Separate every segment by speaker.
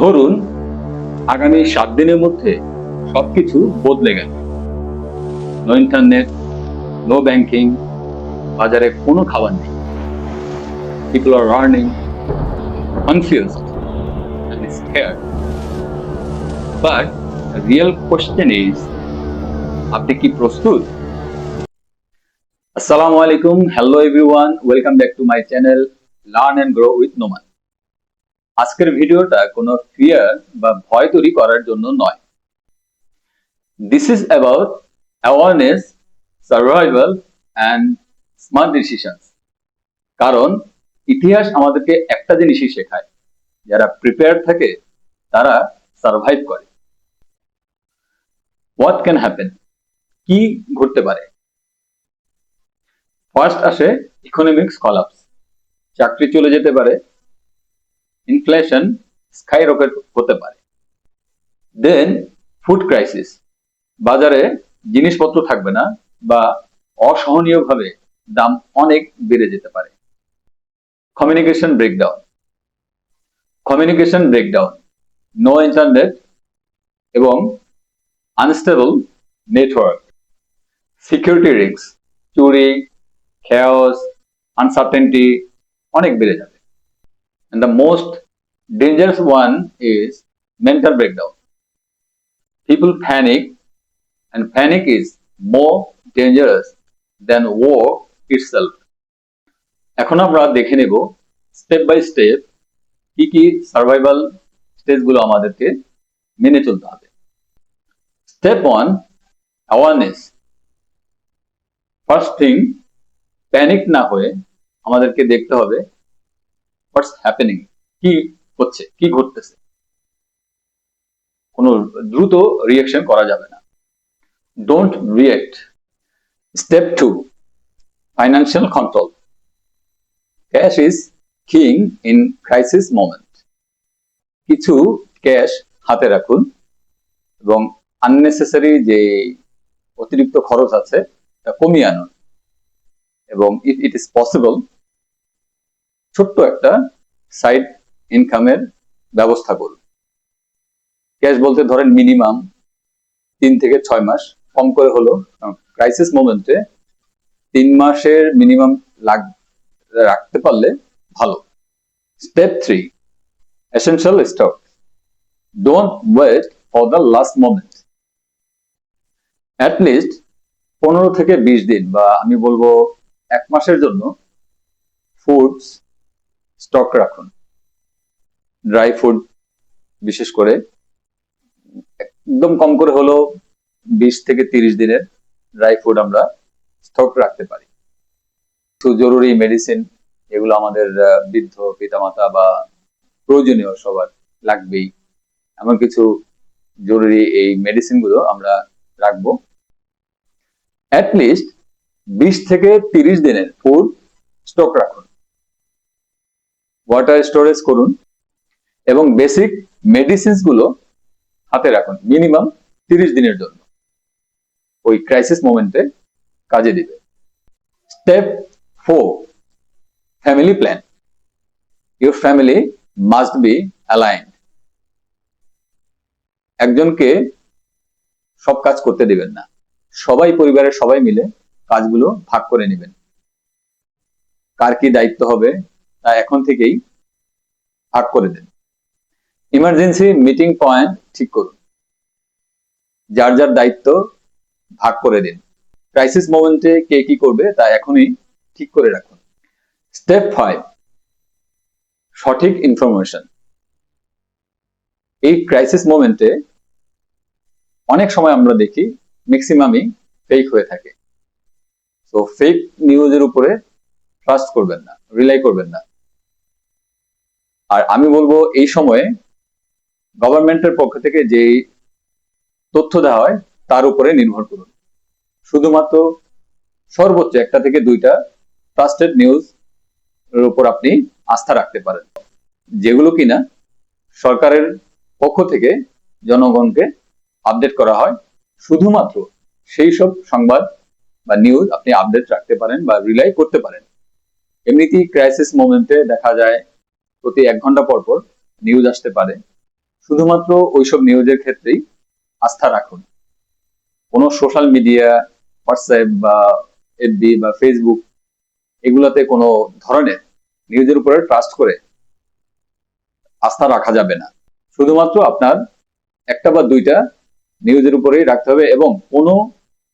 Speaker 1: ধরুন আগামী 7 দিনের মধ্যে সবকিছু বদলে গেল। নো ইন্টারনেট, নো ব্যাংকিং, বাজারে কোনো খাবার নেই। People are running, confused and scared. But the real question is, আপনি কি প্রস্তুত? আসসালামু আলাইকুম, hello everyone, welcome back to my channel learn and grow with Noman. আজকের ভিডিওটা কোনো ফিয়ার বা ভয় তৈরি করার জন্য নয়। This is about awareness, survival and smart decisions. কারণ ইতিহাস আমাদেরকে একটা জিনিসই শেখায়, যারা প্রিপেয়ার থাকে তারা সার্ভাইভ করে। What can happen? কি ঘটতে পারে? ফার্স্ট আসে ইকোনমিক্স কলাপস, চাকরি চলে যেতে পারে, ইনফ্লেশন স্কাই রকেট হতে পারে। দেন ফুড ক্রাইসিস, বাজারে জিনিসপত্র থাকবে না বা অসহনীয়ভাবে দাম অনেক বেড়ে যেতে পারে। কমিউনিকেশন ব্রেকডাউন, নো ইন্টারনেট এবং আনস্টেবল নেটওয়ার্ক। সিকিউরিটি রিস্ক, চুরি, chaos, আনসার্টেনটি অনেক বেড়ে যাবে। And the most dangerous one is mental breakdown. People panic, and panic is more dangerous than war itself. এখন আমরা দেখে নেব স্টেপ বাই স্টেপ কি কি সার্ভাইভাল স্টেজগুলো আমাদেরকে মেনে চলতে হবে। Step 1, awareness. First thing, panic না হয়ে আমাদেরকে দেখতে হবে হোয়াটস হ্যাপেনিং, কি হচ্ছে, কি ঘটতেছে। কোনো দ্রুত রিঅ্যাকশন করা যাবে না। Don't react. Step 2, financial control. Cash is king in crisis moment. কিছু ক্যাশ হাতে রাখুন এবং আননেসেসারি যে অতিরিক্ত খরচ আছে তা কমিয়ে আনুন, এবং ইফ ইট ইজ পসিবল ছোট্ট একটা সাইড ইনকামের ব্যবস্থা করুন। ক্যাশ বলতে ধরেন মিনিমাম 3 থেকে 6 মাস, কম করে হলো ক্রাইসিস মোমেন্টে 3 মাসের মিনিমাম রাখতে পারলে ভালো। Step 3, essential stock. Don't wait for the last moment. At least 15 থেকে 20 দিন বা আমি বলবো 1 মাসের জন্য ফুডস স্টক রাখুন। ড্রাই ফুড বিশেষ করে একদম কম করে হলো 20 থেকে 30 দিনের ড্রাই ফুড আমরা স্টক রাখতে পারি। তো জরুরি মেডিসিন, এগুলো আমাদের বৃদ্ধ পিতামাতা বা প্রয়োজনীয় সবার লাগবেই, এমন কিছু জরুরি এই মেডিসিন গুলো আমরা রাখবো। অ্যাটলিস্ট 20 থেকে 30 দিনের ফুড স্টক রাখুন। ওয়াটার স্টোরেজ করুন এবং বেসিক মেডিসিনস গুলো হাতে রাখুন মিনিমাম 30 দিনের জন্য, ওই ক্রাইসিস মোমেন্টে কাজে দিবে। Step 4, family plan. Your family must be aligned. একজনকে সব কাজ করতে দিবেন না, সবাই পরিবারের সবাই মিলে কাজগুলো ভাগ করে নেবেন। কার কি দায়িত্ব হবে তা এখন থেকেই ভাগ করে দেন। ইমার্জেন্সি মিটিং পয়েন্ট ঠিক করুন, যার যার দায়িত্ব ভাগ করে দিন। ক্রাইসিস মোমেন্টে কে কি করবে তা এখনই ঠিক করে রাখুন। স্টেপ 5, সঠিক ইনফরমেশন। এই ক্রাইসিস মোমেন্টে অনেক সময় আমরা দেখি ম্যাক্সিমামই ফেক হয়ে থাকে। তো ফেক নিউজের উপরে ট্রাস্ট করবেন না, রিলাই করবেন না। আর আমি বলবো এই সময়ে গভর্নমেন্টের পক্ষ থেকে যে তথ্য দেওয়া হয় তার উপরে নির্ভর করুন। শুধুমাত্র সর্বোচ্চ 1টা থেকে 2টা ট্রাস্টেড নিউজ এর উপর আপনি আস্থা রাখতে পারেন, যেগুলো কিনা সরকারের পক্ষ থেকে জনগণকে আপডেট করা হয়। শুধুমাত্র সেই সব সংবাদ বা নিউজ আপনি আপডেট রাখতে পারেন বা রিলাই করতে পারেন। এমনিতেই ক্রাইসিস মোমেন্টে দেখা যায় প্রতি 1 ঘন্টা পর পর নিউজ আসতে পারে, শুধুমাত্র ওইসব নিউজের ক্ষেত্রেই আস্থা রাখুন। কোনো সোশ্যাল মিডিয়া, হোয়াটসঅ্যাপ বা এফবি বা ফেসবুক, এগুলাতে কোনো ধরনের নিউজের উপরে ট্রাস্ট করে আস্থা রাখা যাবে না। শুধুমাত্র আপনার একটা বা দুইটা নিউজের উপরেই রাখতে হবে, এবং কোনো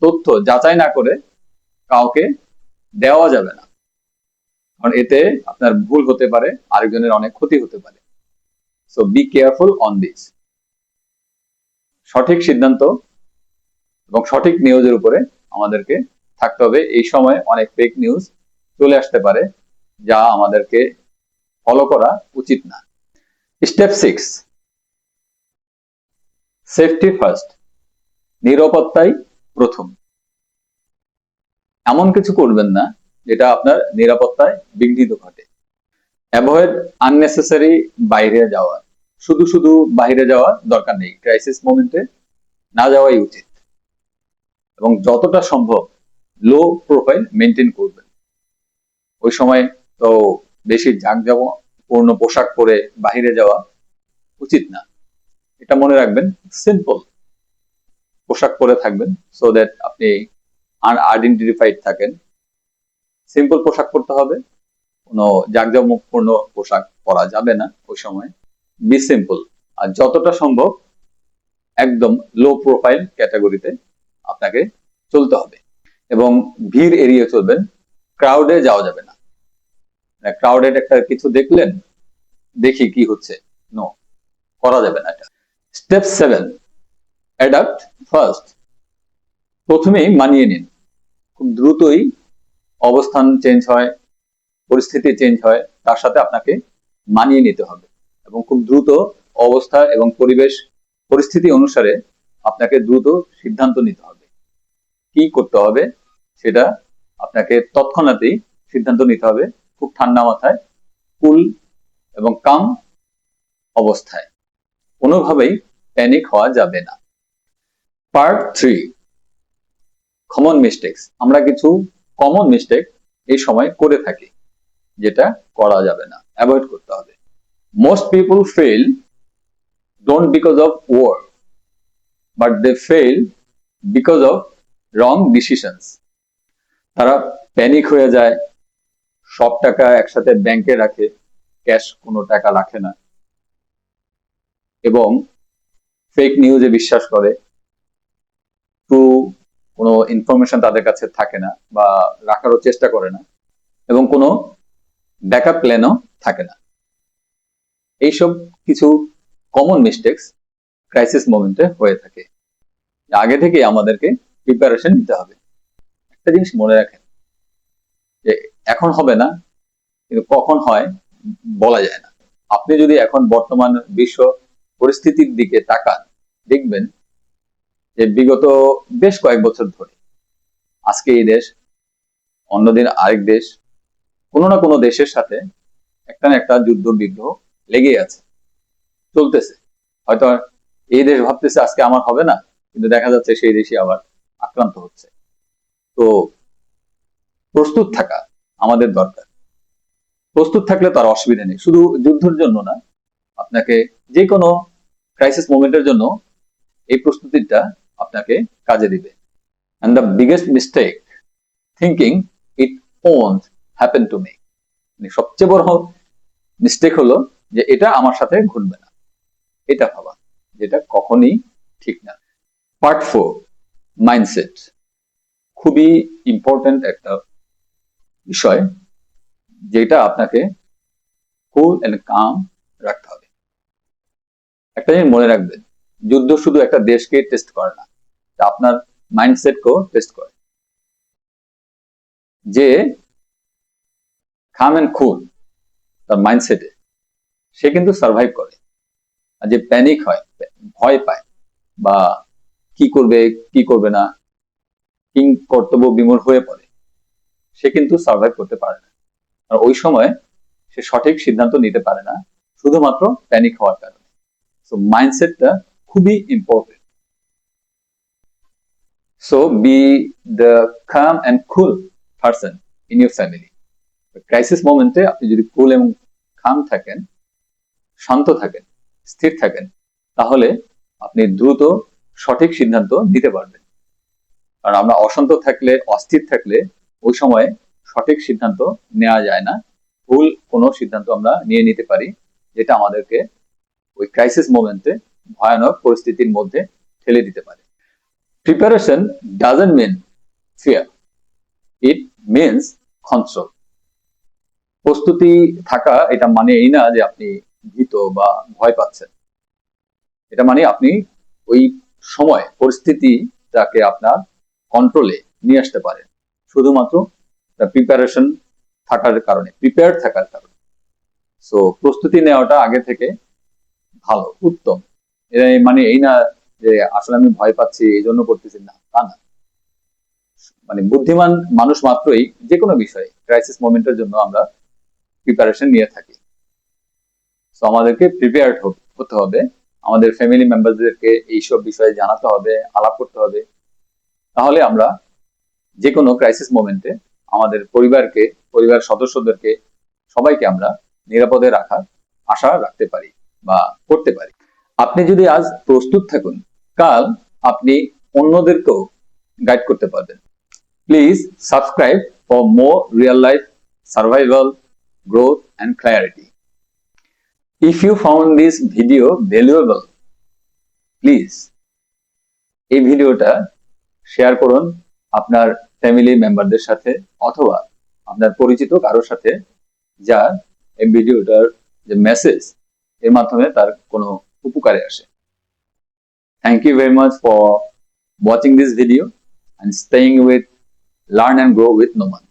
Speaker 1: তথ্য যাচাই না করে কাউকে দেওয়া যাবে না, কারণ এতে আপনার ভুল হতে পারে, আরেকজনের অনেক ক্ষতি হতে পারে। So be careful on this. সঠিক সিদ্ধান্ত এবং সঠিক নিউজের উপরে আমাদেরকে থাকতে হবে। এই সময় অনেক ফেক নিউজ চলে আসতে পারে, যা আমাদেরকে ফলো করা উচিত না। Step 6, safety first. নিরাপত্তাই প্রথম। এমন কিছু করবেন না যেটা আপনার নিরাপত্তায় বিঘ্নিত ঘটে। অ্যাভয়েড আননেসেসারি বাইরে যাওয়া। শুধু শুধু বাইরে যাওয়ার দরকার নেই, ক্রাইসিস মোমেন্টে না যাওয়াই উচিত। এবং যতটা সম্ভব লো প্রোফাইল মেনটেন করবেন। ওই সময় তো বেশি জাঁকজমকপূর্ণ পোশাক পরে বাহিরে যাওয়া উচিত না। এটা মনে রাখবেন, সিম্পল পোশাক পরে থাকবেন, সো দ্যাট আপনি আনআইডেন্টিফাইড থাকেন। সিম্পল পোশাক পরতে হবে, কোনো জাঁকজমকপূর্ণ পোশাক পরা যাবে না ওই সময়। B simple. আর যতটা সম্ভব একদম লো প্রোফাইল ক্যাটাগরিতে আপনাকে চলতে হবে, এবং ভিড় এড়িয়ে চলবেন। ক্রাউডে যাওয়া যাবে না। ক্রাউডেড একটা কিছু দেখলেন, দেখি কি হচ্ছে, নো, করা যাবে না এটা। Step 7, adapt first. প্রথমেই মানিয়ে নিন। খুব দ্রুতই অবস্থান চেঞ্জ হয়, পরিস্থিতি চেঞ্জ হয়, তার সাথে আপনাকে মানিয়ে নিতে হবে, এবং খুব দ্রুত অবস্থা এবং পরিস্থিতি অনুসারে আপনাকে দ্রুত সিদ্ধান্ত নিতে হবে। কি করতে হবে সেটা আপনাকে তৎক্ষণাৎই সিদ্ধান্ত নিতে হবে, খুব ঠান্ডা মাথায়, কুল এবং কাম অবস্থায়। কোনোভাবেই প্যানিক হওয়া যাবে না। Part 3, common mistakes. আমরা কিছু কমন মিস্টেক এই সময় করে থাকি, যেটা করা যাবে না, অ্যাভয়েড করতে হবে। Most people fail don't because of war, but they fail because of wrong decisions. তারা প্যানিক হয়ে যায়, সব টাকা একসাথে ব্যাংকে রাখে, ক্যাশ কোনো টাকা রাখে না, এবং ফেক নিউজে বিশ্বাস করে। ট্রু কোনো ইনফরমেশন তাদের কাছে থাকে না বা রাখারও চেষ্টা করে না, এবং কোনো ব্যাকআপ প্ল্যানও থাকে না। এইসব কিছু কমন মিস্টেকস ক্রাইসিস মোমেন্টে হয়ে থাকে। আগে থেকে আমাদেরকে প্রিপারেশন নিতে হবে। একটা জিনিস মনে রাখেন, যে এখন হবে না, কিন্তু কখন হয় বলা যায় না। আপনি যদি এখন বর্তমান বিশ্ব পরিস্থিতির দিকে তাকান, দেখবেন যে বিগত বেশ কয়েক বছর ধরে আজকে এই দেশ, অন্যদিন আরেক দেশ, কোনো না কোনো দেশের সাথে একটা না একটা যুদ্ধ বিগ্রহ লেগেই আছে, চলতেছে। হয়তো এই দেশ ভাবতেছে আজকে আমার হবে না, কিন্তু দেখা যাচ্ছে সেই দেশই আবার আক্রান্ত হচ্ছে। তো প্রস্তুত থাকা আমাদের দরকার। প্রস্তুত থাকলে তার অসুবিধা নেই, শুধু যুদ্ধের জন্য না, আপনাকে যে কোনো ক্রাইসিস মোমেন্টের জন্য এই প্রস্তুতিটা আপনাকে কাজে দিবে। And the biggest mistake, thinking it won't happen to me. সবচেয়ে বড় মিস্টেক হলো যে এটা আমার সাথে ঘটবে না, এটা ভাবা, যেটা কখনই ঠিক না। Part 4, mindset. খুবই ইম্পর্টেন্ট একটা বিষয়, যেটা আপনাকে কুল এন্ড কাম রাখতে হবে। একটা জিনিস মনে রাখবেন, যুদ্ধ শুধু একটা দেশকে টেস্ট করে না, আপনার মাইন্ডসেটকেও টেস্ট করে। যে কাম এন্ড কুল তার মাইন্ডসেটে, সে কিন্তু সার্ভাইভ করে। আর যে প্যানিক হয়, ভয় পায়, বা কি করবে কি করবে না, কিং কর্তব্য বিমূঢ় হয়ে পড়ে, সে কিন্তু সার্ভাইভ করতে পারে না। আর ওই সময় সে সঠিক সিদ্ধান্ত নিতে পারে না, শুধুমাত্র প্যানিক হওয়ার কারণে। সো মাইন্ডসেটটা খুবই important. So be the calm and cool person in your family. Crisis মোমেন্টে আপনি যদি কুল এবং কাম থাকেন, শান্ত থাকেন, স্থির থাকেন, তাহলে আপনি দ্রুত সঠিক সিদ্ধান্ত নিতে পারবেন। কারণ আমরা অশান্ত থাকলে, অস্থির থাকলে ওই সময় সঠিক সিদ্ধান্ত নেওয়া যায় না, ভুল কোনো সিদ্ধান্ত আমরা নিয়ে নিতে পারি, যেটা আমাদেরকে ওই ক্রাইসিস মোমেন্টে ভয়ানক পরিস্থিতির মধ্যে ঠেলে দিতে পারে। Preparation doesn't mean fear, it means control. প্রস্তুতি থাকা এটা মানে এই না যে আপনি ভীত বা ভয় পাচ্ছেন, এটা মানে আপনি ওই সময় পরিস্থিতিটাকে আপনার কন্ট্রোলে নিয়ে আসতে পারেন শুধুমাত্র প্রিপারেশন থাকার কারণে, প্রিপেয়ার্ড থাকার কারণে। সো প্রস্তুতি নেওয়াটা আগে থেকে ভালো, উত্তম। এটা মানে এই না যে আসলে আমি ভয় পাচ্ছি এই জন্য করতেছি না, তা না। মানে বুদ্ধিমান মানুষ মাত্রই যে কোনো বিষয়ে ক্রাইসিস মোমেন্টের জন্য আমরা প্রিপারেশন নিয়ে থাকি। সো আমাদেরকে প্রিপেয়ার্ড হতে হবে, আমাদের ফ্যামিলি মেম্বারদেরকে এইসব বিষয়ে জানাতে হবে, আলাপ করতে হবে। তাহলে আমরা যে কোনো ক্রাইসিস মোমেন্টে আমাদের পরিবারকে, পরিবার সদস্যদেরকে, সবাইকে আমরা নিরাপদে রাখার আশা রাখতে পারি বা করতে পারি। আপনি যদি আজ প্রস্তুত থাকুন, কাল আপনি অন্যদেরকেও গাইড করতে পারবেন। Please subscribe for more real life survival, growth and clarity. If you found this video valuable, please এই ভিডিওটা শেয়ার করুন আপনার ফ্যামিলি মেম্বারদের সাথে অথবা আপনার পরিচিত কারোর সাথে, যার এই ভিডিওটার যে মেসেজ এর মাধ্যমে তার কোনো উপকারে আসে। Thank you very much for watching this video and staying with Learn and Grow with Noman.